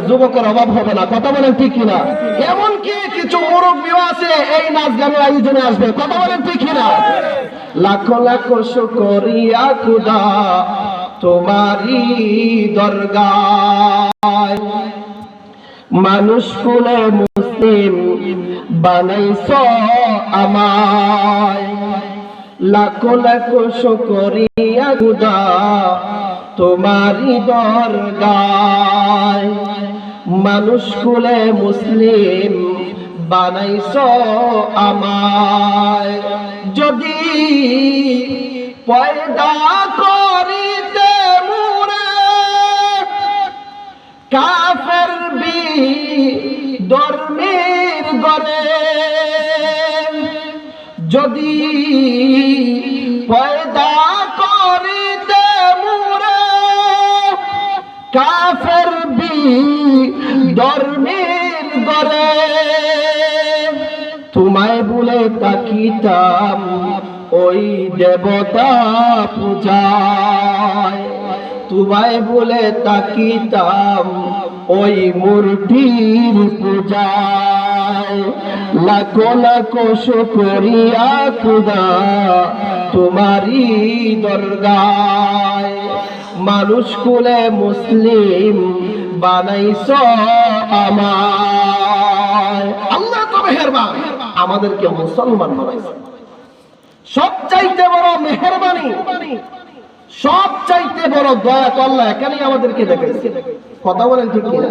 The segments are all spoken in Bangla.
যুবকের অভাব হবে না। কথা বলেন ঠিক কিনা? এমনকি কিছু মুরব্বীও আছে এই নাচ গানের আয়োজনে আসবে। কথা বলেন ঠিক কিনা? লাখো লাখো শুকরিয়া খুদা তোমারই দরগায়, মানুষ কুলে মুসলিম বানাইছো আমায়। লাখো লাখো শুকরিয়া খুদা তোমারই দরগায়, মানুষ কুলে মুসলিম বানাইছো আমায়। যদি পয়দা করিতে মুরে কাফের বি ধর্মের গরে, যদি পয়দা করিতে মুরে কাফের বি ধর্মের গরে, তোমায় বলে তাকিতাম ওই দেবতা পূজায়, তোমায় বলে তাকিতাম ওই মূর্তির পূজায়। লাখো লাখো শুকরিয়া খুদা তোমারই দরগায়, মানুষ কুলে মুসলিম বানাইছো আমায়। আল্লাহ তো মেহেরবান, আমাদেরকে মুসলমান বানাইছে। সবচাইতে বড় মেহেরবানি, সবচাইতে বড় দয়া তো আল্লাহ এখানেই আমাদেরকে দেখাইছে। কথা বলেন ঠিক কিনা?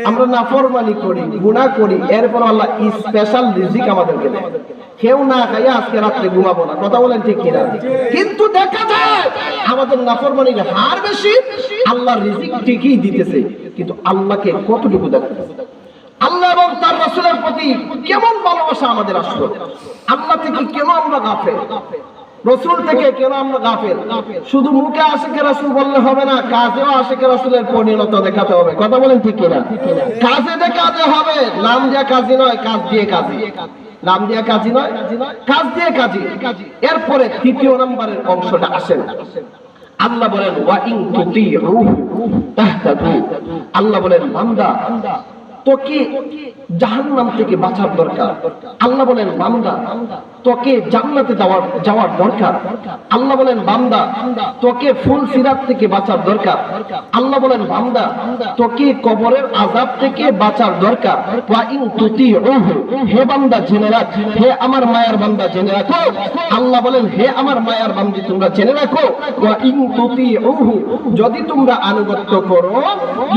আমরা নাফরমানি করি, গুনাহ করি, এরপর আল্লাহ স্পেশাল রিজিক আমাদেরকে দেয়। কেউ না খাইয়া আজকে রাত্রে ঘুমাবো না। কথা বলেন ঠিক কিনা? কিন্তু দেখা যায় আমাদের নাফরমানির হার বেশি, আল্লাহর রিজিক ঠিকই দিতেছে, কিন্তু আল্লাহকে কতটুকু দেখাচ্ছে। আল্লাহ এবং তার রাসূলের প্রতি কেমন ভালোবাসা আমাদের আসলো, আল্লাহ থেকে কেন আমরা গাফেল, রাসূল থেকে কেন আমরা গাফেল। শুধু মুখে আশিকে রাসূল বললে হবে না, কাজেও আশিকে রাসূলের পরিণতি দেখাতে হবে। কথা বলেন ঠিক কিনা? কাজে দেখাতে হবে, নাম দিয়া কাজী নয়, কাজ দিয়ে কাজী। নাম দিয়া কাজী নয়, কাজ দিয়ে কাজী। এরপরে তৃতীয় নম্বরের অংশটা আসেন। আল্লাহ বলেন ওয়া ইন তুতিউহু তাহতাদু। আল্লাহ বলেন বান্দা তোকে জাহান্নাম থেকে বাঁচার দরকার। আল্লাহ বলেন বান্দা তোকে জান্নাতে যাওয়ার দরকার। আল্লাহ বলেন বান্দা তোকে ফুল সিরাত থেকে বাঁচার দরকার। আল্লাহ বলেন বান্দা তোকে কবরের আযাব থেকে বাঁচার দরকার। ওয়া ইন তুতিউহু, হে বান্দা জেনে রাখ, হে আমার মায়ার বান্দা জেনে রাখো। আল্লাহ বলেন হে আমার মায়ার বান্দি তোমরা জেনে রাখো, ওয়া ইন তুতিউহু, যদি তোমরা আনুগত্য করো,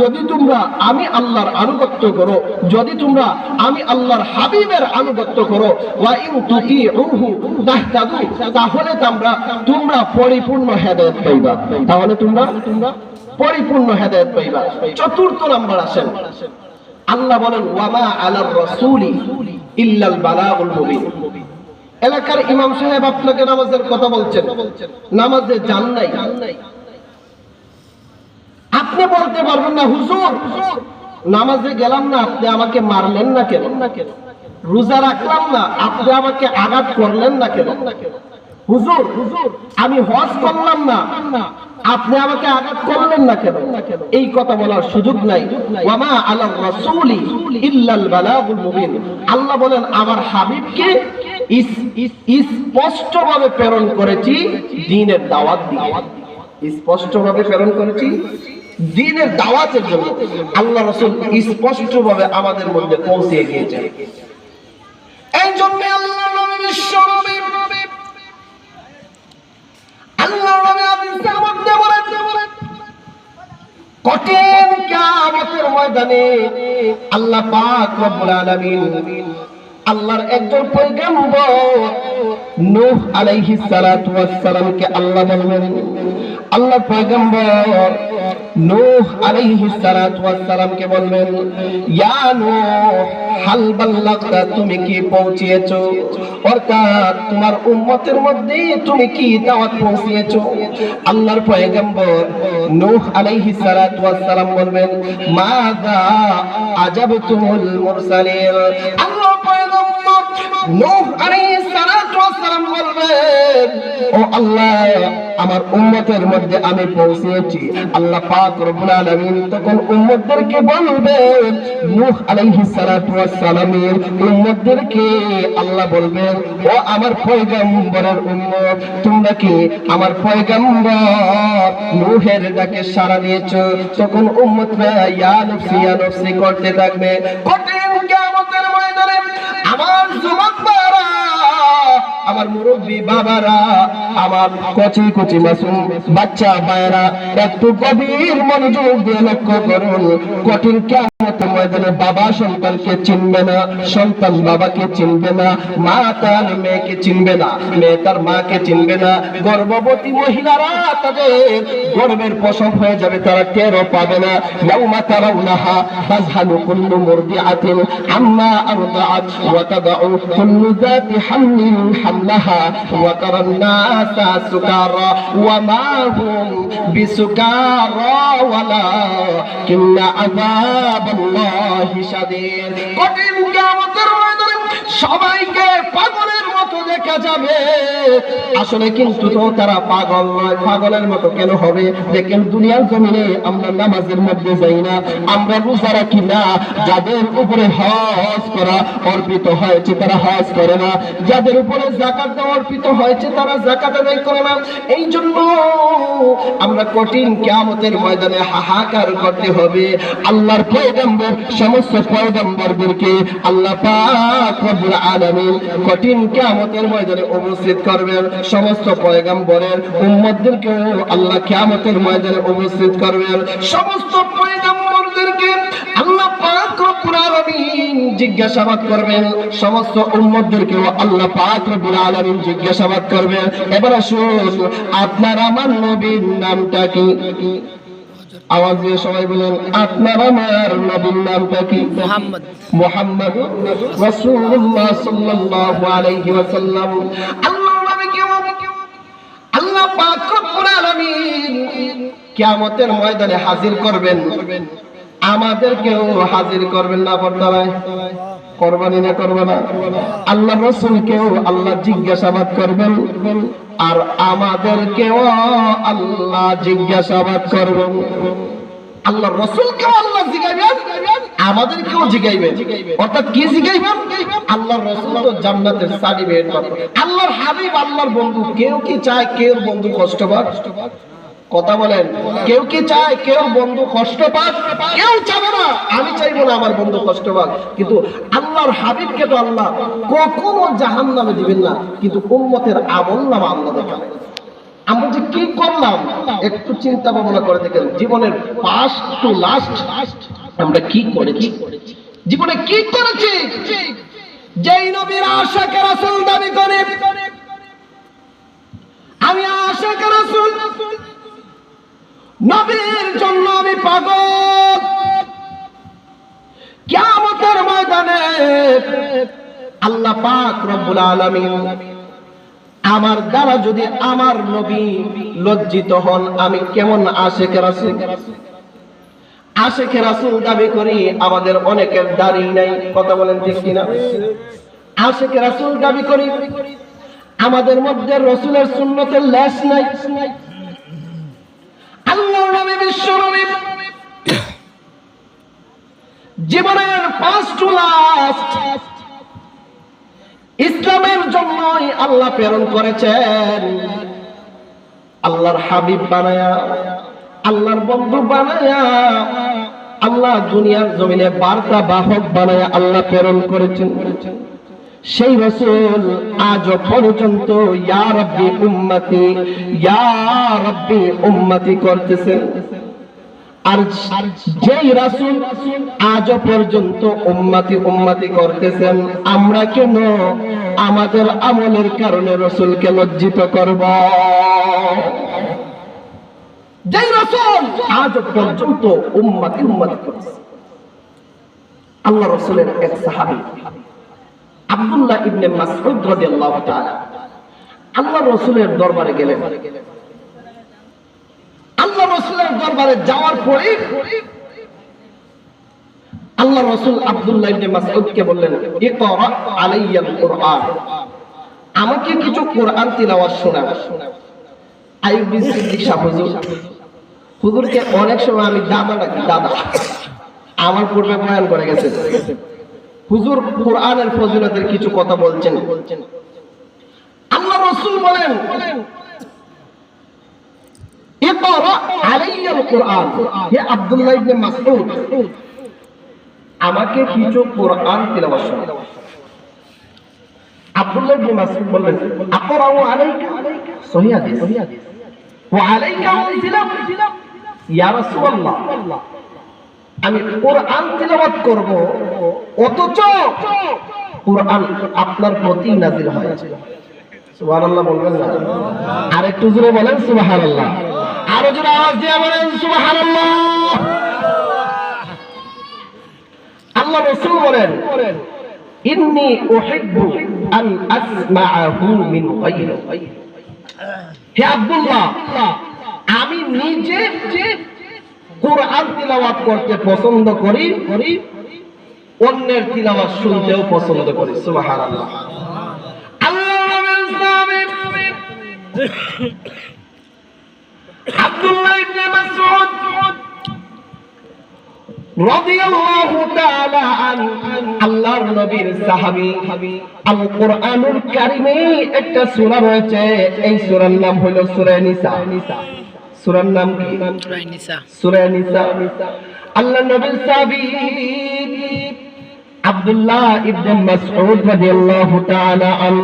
যদি তোমরা আমি আল্লাহর আনুগত্য করো, যদি তোমরা আমি আল্লাহর হাবিবের আনুগত্য করো, ওয়া ইন তুতিউহু তাহতাদু, তাহলে তোমরা পরিপূর্ণ হেদায়েত পাইবা। তাহলে তোমরা পরিপূর্ণ হেদায়েত পাইবা। চতুর্থ নাম্বার আসেন, আল্লাহ বলেন ওয়া মা আলার রাসূলি ইল্লাল বালাগুল মুবিন। এলাকার ইমাম সাহেব আপনাকে নামাজের কথা বলছেন, নামাজে যান নাই, আপনি বলতে পারবেন না হুজুর নামাজে গেলাম না, আপনি আমাকে মারলেন না কেন? রোজা রাখলাম না, আপনি আমাকে আঘাত করলেন না কেন? হুজুর আমি হজ করলাম না, আপনি আমাকে আঘাত করলেন না কেন? এই কথা বলার সুযোগ নাই। ওয়া মা আলার রাসূলি ইল্লাল বালাগুল মুবিন। আল্লাহ বলেন আমার হাবিবকে স্পষ্টভাবে প্রেরণ করেছি দ্বীনের দাওয়াত দিয়ে। স্পষ্টভাবে প্রেরণ করেছি দ্বীনের দাওয়াতের জন্য। আল্লাহ রাসূল স্পষ্টভাবে আমাদের মধ্যে পৌঁছে গিয়েছেন। এই জন্য আল্লাহর নবী বিশ্বনবী আল্লাহর নবী হাদিসের মধ্যে বলেন কঠিন কিয়ামতের ময়দানে আল্লাহ পাক রব্বুল আলামিন আল্লাহর একজন পয়গম্বর নূহ আলাইহিস সালাতু ওয়াস সালামকে আল্লাহ বলবেন, আল্লাহ পয়গম্বর নূহ আলাইহিস সালাতু ওয়াস সালামকে বলবেন, ইয়া নূহ হাল বাল্লাগতা, তুমি কি পৌঁছিয়েছো? অর্থাৎ তোমার উম্মতের মধ্যে তুমি কি দাওয়াত পৌঁছিয়েছো? আল্লাহর পয়গম্বর নূহ আলাইহিস সালাতু ওয়াস সালাম বলবেন, মাযা আজাবতুল মুরসালিন। আল্লাহ পয়গম্বর নূহ আলাইহিস সালাতু ওয়াস সালাম বলবেন, ও আল্লাহ আমার উম্মতের মধ্যে আমি পৌঁছেছি। আল্লাহ পাক রব্বুল আলামিন তখন উম্মতদেরকে বলবেন, নূহ আলাইহিস সালাতু ওয়াস সালামের উম্মতদেরকে আল্লাহ বলবেন, ও আমার পয়গম্বরের উম্মত, তোমরা কি আমার পয়গম্বর নূহের ডাকে সাড়া দিয়েছো? তখন উম্মতরা ইয়া নফসি করতে থাকবে। কঠিন কিয়ামতের ময়দানে আমার যুবক ভাইরা, আমার মুরব্বী বাবারা, আমার কচি কচি মাসুম বাচ্চা ভাইরা, একটু গভীর মনোযোগ দিয়ে লক্ষ্য করুন। কঠিন কিয়ামতের ময়দানে বাবা সন্তানকে চিনবে না, সন্তান বাবাকে চিনবে না, মা তার মেয়েকে চিনবে না, মেয়ে তার মাকে চিনবে না। গর্ভবতী মহিলারা তাদের গর্ভের প্রসব হয়ে যাবে, তারা টেরও পাবে না। ইয়াউমা তারাউনাহা তাযহালু কুল্লু মুরদিআতিন আম্মা আরদাআত ওয়া তাদউ কুল্লু যাতি হামলিন হামলাহা ওয়া তারান নাসা সুকারা ওয়া মা হুম বিসুকারা ওয়ালাকিন্না আযাবাল্লাহি শাদীদ। কঠিন কিয়ামতের ময়দানে সবাইকে পাগলের মতো দেখা যাবে, আসলে কিন্তু তো তারা পাগল নয়। পাগলের মতো কেন হবে? দেখেন দুনিয়ার জমিনে আমরা নামাজের মধ্যে যাই না, আমরা রোজা রাখি না, যাদের উপরে হজ করা অর্পিত হয়েছে তারা হজ করে না, যাদের উপরে যাকাত দেওয়া অর্পিত হয়েছে তারা যাকাত আদায় করে না। এই জন্য আমরা কঠিন কিয়ামতের ময়দানে হাহাকার করতে হবে। আল্লাহর পয়গম্বর সমস্ত পয়গম্বরদেরকে আল্লাহ পাক রব্বুল আলামিন কঠিন কিয়ামতের ময়দানে উপস্থিত করবেন। সমস্ত পয়গম্বরের উম্মতদেরকে আল্লাহ কিয়ামতের ময়দানে উপস্থিত করবেন। সমস্ত পয়গম্বরদেরকে আল্লাহ পাক রব্বুল আলামিন জিজ্ঞাসাবাদ করবেন। সমস্ত উম্মতদেরকে আল্লাহ পাক রব্বুল আলামিন জিজ্ঞাসাবাদ করবেন। এবার আসুন, আপনার আমার নবীর নামটা কি? আওয়াজ দিয়ে সবাই বলেন, আপনার আমার নবীর নামটা কি? মুহাম্মদ। মুহাম্মাদুর রাসূলুল্লাহ সাল্লাল্লাহু আলাইহি ওয়াসাল্লাম। আল্লাহর নবীকে আল্লাহ পাক রব্বুল আলামিন কিয়ামতের ময়দানে হাজির করবেন। আমাদেরকেও হাজির করবেন না পর্দায়? করবানি না করবে না? আল্লাহ রাসূলকেও আল্লাহ জিজ্ঞাসাবাদ করবেন, আর আমাদেরকেও আল্লাহ জিজ্ঞাসাবাদ করবেন। আল্লাহ রাসূলকেও আল্লাহ জিজ্ঞাসাবেন, আমাদেরকেও জিজ্ঞাসবেন। অর্থাৎ কি জিজ্ঞাসবেন? আল্লাহর রাসূল তো জান্নাতের সার্টিফিকেট পাবে। আল্লাহর হাবিব, আল্লাহর বন্ধু, কেউ কি চায় কেউ বন্ধু কষ্ট পাক? কথা বলেন, কেউ কি চায় কেউ বন্ধু কষ্ট পাক? কেউ চাবে না। আমি চাইবো না আমার বন্ধু কষ্ট পাক। কিন্তু আল্লাহর হাবিবকে তো আল্লাহ কখনো জাহান্নামে দিবেন না, কিন্তু উম্মতের আমলনামা আল্লাহ দেখাবেন। আমরা যে কি করলাম একটু চিন্তা ভাবনা করে দেখেন। জীবনের ফার্স্ট টু লাস্ট আমরা কি করেছি, জীবনে কি করেছি? যেই নবীর আশিক রাসূল দাবি করে আমি আশিক রাসূল, নবীর জন্য আমি পাগল, কিয়ামতের ময়দানে আল্লাহ পাক রব্বুল আলামিন আমার দ্বারা যদি আমার নবী লজ্জিত হন, আমি কেমন আশিক রাসূল? আশিক রাসূল দাবি করি, আমাদের অনেকের দাড়ি নাই। কথা বলেন ঠিক কিনা? আশিক রাসূল দাবি করি, আমাদের মধ্যে রাসূলের সুন্নতের লেশ নাই। আল্লাহর নবী বিশ্ব নবী জীবনের ফার্স্ট টু লাস্ট ইসলামের জন্যই আল্লাহ প্রেরণ করেছেন। আল্লাহর হাবিব বানায়া, আল্লাহর বন্ধু বানায়া, আল্লাহ দুনিয়ার জমিনে বার্তা বাহক বানায়া আল্লাহ প্রেরণ করেছেন। সেই রাসূল আজ পর্যন্ত ইয়া রাব্বি উম্মতি, ইয়া রাব্বি উম্মতি করতেছেন। আর যেই রাসূল আজ পর্যন্ত উম্মতি উম্মতি করতেছেন, আমরা কেন আমাদের আমলের কারণে রাসূলকে লজ্জিত করব? যেই রাসূল আজ পর্যন্ত উম্মতি উম্মতি করতেছেন। আল্লাহ রাসূলের এক সাহাবী আব্দুল্লাহ ইবনে মাসউদ রাদিয়াল্লাহু তাআলা আল্লাহ রাসূলের দরবারে গেলেন। আল্লাহ রাসূলের দরবারে যাওয়ার পরে আল্লাহ রাসূল আব্দুল্লাহ ইবনে মাসউদকে বললেন, ইকরা আলাইয়াল কুরআন, আমাকে কিছু কোরআন তিলাওয়াত শোনা। আইয়ুব বিন সিদ্দিক সাহেব হুজুরকে অনেক সময় আমি দাদা ডাকি, দাদা, আমার পূর্বে বয়ান করে গেছে। হুজুর কোরআনের ফজিলতের কিছু কথা বলছেন। আল্লাহ রাসূল বলেন, ইকরা আলাইয়াল কুরআন, হে আব্দুল্লাহ ইবনে মাসউদ, আমাকে কিছু কোরআন তিলাওয়াত শোনা। আব্দুল্লাহ ইবনে মাসউদ বললেন, আকরাউ আলাইকা, সহিহ হাদিস, ওয়া আলাইকা উনজিলা, ইয়া রাসূলুল্লাহ, আমি কোরআন তিলাওয়াত করব অথচ কোরআন আপনার প্রতি নাযিল হয়েছে। সুবহানাল্লাহ বলবেন না? আর একটু জোরে বলেন সুবহানাল্লাহ, আরো জোরে আওয়াজ দিয়ে বলেন সুবহানাল্লাহ। আল্লাহ রাসূল বলেন, ইন্নী উহিব্বু আন আসমাআহু মিন গায়রি, হে আব্দুল্লাহ, আমি নিজে কোরআন তিলাওয়াত করতে পছন্দ করি, অন্যের তিলাওয়াত শুনতেও পছন্দ করি। সুবহানাল্লাহ। আব্দুল্লাহ ইবনে মাসউদ রাদিয়াল্লাহু তাআলা আনহু, আল্লাহর নবীর সাহাবী। আল কোরআনুল কারীমে একটা সূরা রয়েছে, এই সূরার নাম হলো সূরা নিসা। সূরার নাম কি? সূরা নিসা। আল্লাহর নবীর সাহাবী আব্দুল্লাহ ইবনে মাসউদ রাদিয়াল্লাহু তাআলা আনহু